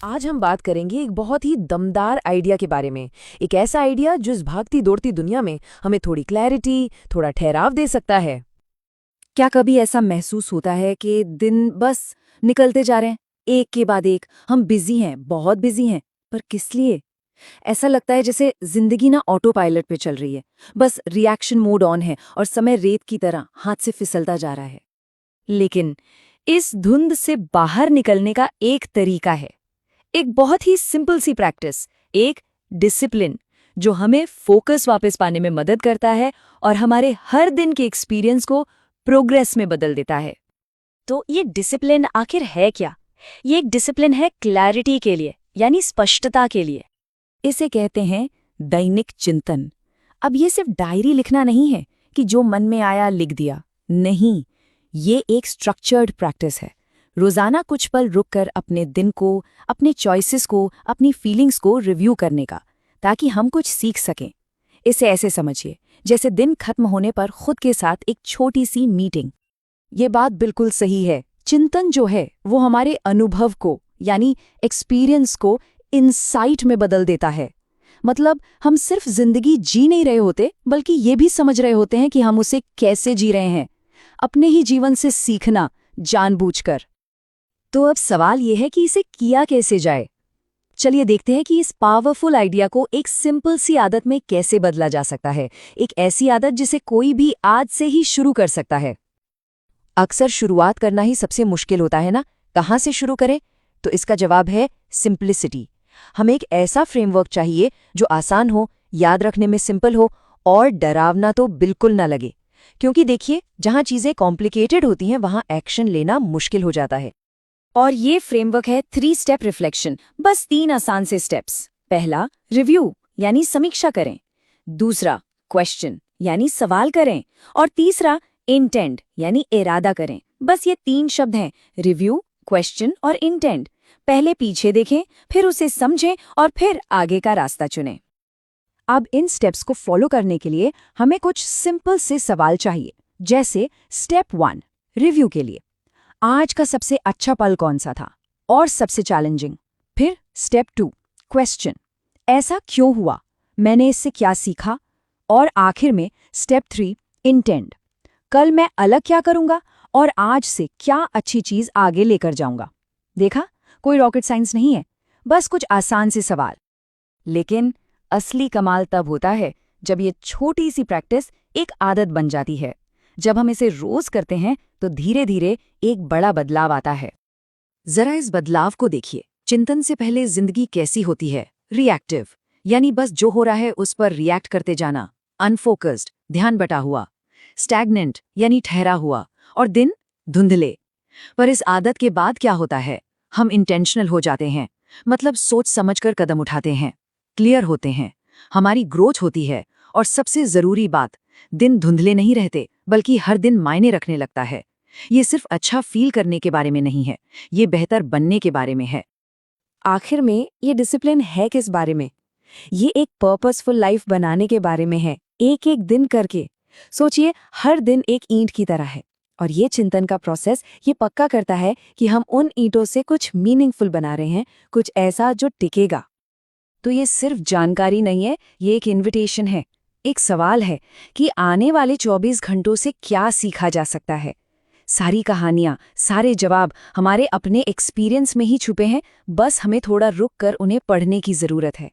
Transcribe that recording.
आज हम बात करेंगे एक बहुत ही दमदार आइडिया के बारे में। एक ऐसा आइडिया जो इस भागती दौड़ती दुनिया में हमें थोड़ी क्लैरिटी, थोड़ा ठहराव दे सकता है। क्या कभी ऐसा महसूस होता है कि दिन बस निकलते जा रहे हैं, एक के बाद एक? हम बिजी हैं, बहुत बिजी हैं, पर किस लिए? ऐसा लगता है जैसे जिंदगी ना ऑटो पायलट पे चल रही है, बस रिएक्शन मोड ऑन है और समय रेत की तरह हाथ से फिसलता जा रहा है। लेकिन इस धुंध से बाहर निकलने का एक तरीका है, एक बहुत ही सिंपल सी प्रैक्टिस, एक डिसिप्लिन जो हमें फोकस वापस पाने में मदद करता है और हमारे हर दिन के एक्सपीरियंस को प्रोग्रेस में बदल देता है। तो ये डिसिप्लिन आखिर है क्या? ये एक डिसिप्लिन है क्लैरिटी के लिए, यानी स्पष्टता के लिए। इसे कहते हैं दैनिक चिंतन। अब ये सिर्फ डायरी लिखना नहीं है कि जो मन में आया लिख दिया, नहीं, ये एक स्ट्रक्चर्ड प्रैक्टिस है। रोजाना कुछ पल रुककर अपने दिन को, अपने चॉइसेस को, अपनी फीलिंग्स को रिव्यू करने का, ताकि हम कुछ सीख सकें। इसे ऐसे समझिए जैसे दिन खत्म होने पर खुद के साथ एक छोटी सी मीटिंग। ये बात बिल्कुल सही है। चिंतन जो है वो हमारे अनुभव को, यानी एक्सपीरियंस को इनसाइट में बदल देता है। मतलब हम सिर्फ जिंदगी जी नहीं रहे होते, बल्कि ये भी समझ रहे होते हैं कि हम उसे कैसे जी रहे हैं, अपने ही जीवन से सीखना जानबूझकर। तो अब सवाल यह है कि इसे किया कैसे जाए। चलिए देखते हैं कि इस पावरफुल आइडिया को एक सिंपल सी आदत में कैसे बदला जा सकता है, एक ऐसी आदत जिसे कोई भी आज से ही शुरू कर सकता है। अक्सर शुरुआत करना ही सबसे मुश्किल होता है ना, कहाँ से शुरू करें? तो इसका जवाब है सिंप्लिसिटी। हमें एक ऐसा फ्रेमवर्क चाहिए जो आसान हो, याद रखने में सिंपल हो और डरावना तो बिल्कुल ना लगे। क्योंकि देखिए, जहाँ चीज़ें कॉम्प्लिकेटेड होती हैं वहाँ एक्शन लेना मुश्किल हो जाता है। और ये फ्रेमवर्क है 3 स्टेप रिफ्लेक्शन, बस 3 आसान से स्टेप्स। पहला, रिव्यू यानी समीक्षा करें। दूसरा, क्वेश्चन यानी सवाल करें। और तीसरा, इंटेंट यानी इरादा करें। बस ये 3 शब्द हैं, रिव्यू, क्वेश्चन और इंटेंट। पहले पीछे देखें, फिर उसे समझें और फिर आगे का रास्ता चुनें। अब इन स्टेप्स को फॉलो करने के लिए हमें कुछ सिंपल से सवाल चाहिए। जैसे स्टेप 1 रिव्यू के लिए, आज का सबसे अच्छा पल कौन सा था और सबसे चैलेंजिंग। फिर स्टेप 2 क्वेश्चन, ऐसा क्यों हुआ, मैंने इससे क्या सीखा। और आखिर में स्टेप 3 इंटेंट, कल मैं अलग क्या करूंगा और आज से क्या अच्छी चीज आगे लेकर जाऊंगा। देखा, कोई रॉकेट साइंस नहीं है, बस कुछ आसान से सवाल। लेकिन असली कमाल तब होता है जब ये छोटी सी प्रैक्टिस एक आदत बन जाती है। जब हम इसे रोज करते हैं तो धीरे धीरे एक बड़ा बदलाव आता है। जरा इस बदलाव को देखिए। चिंतन से पहले जिंदगी कैसी होती है? रिएक्टिव, यानी बस जो हो रहा है उस पर रिएक्ट करते जाना। अनफोकस्ड, ध्यान बटा हुआ। स्टैग्नेंट, यानी ठहरा हुआ। और दिन धुंधले। पर इस आदत के बाद क्या होता है? हम इंटेंशनल हो जाते हैं, मतलब सोच समझकर कदम उठाते हैं, क्लियर होते हैं, हमारी ग्रोथ होती है। और सबसे जरूरी बात, दिन धुंधले नहीं रहते, बल्कि हर दिन मायने रखने लगता है। ये सिर्फ अच्छा फील करने के बारे में नहीं है, ये बेहतर बनने के बारे में है। आखिर में ये डिसिप्लिन है किस बारे में? ये एक पर्पसफुल लाइफ बनाने के बारे में है, एक एक दिन करके। सोचिए, हर दिन एक ईंट की तरह है और ये चिंतन का प्रोसेस ये पक्का करता है कि हम उन ईंटों से कुछ मीनिंगफुल बना रहे हैं, कुछ ऐसा जो टिकेगा। तो ये सिर्फ जानकारी नहीं है, ये एक इन्विटेशन है, एक सवाल है कि आने वाले 24 घंटों से क्या सीखा जा सकता है। सारी कहानियां, सारे जवाब हमारे अपने एक्सपीरियंस में ही छुपे हैं, बस हमें थोड़ा रुक कर उन्हें पढ़ने की जरूरत है।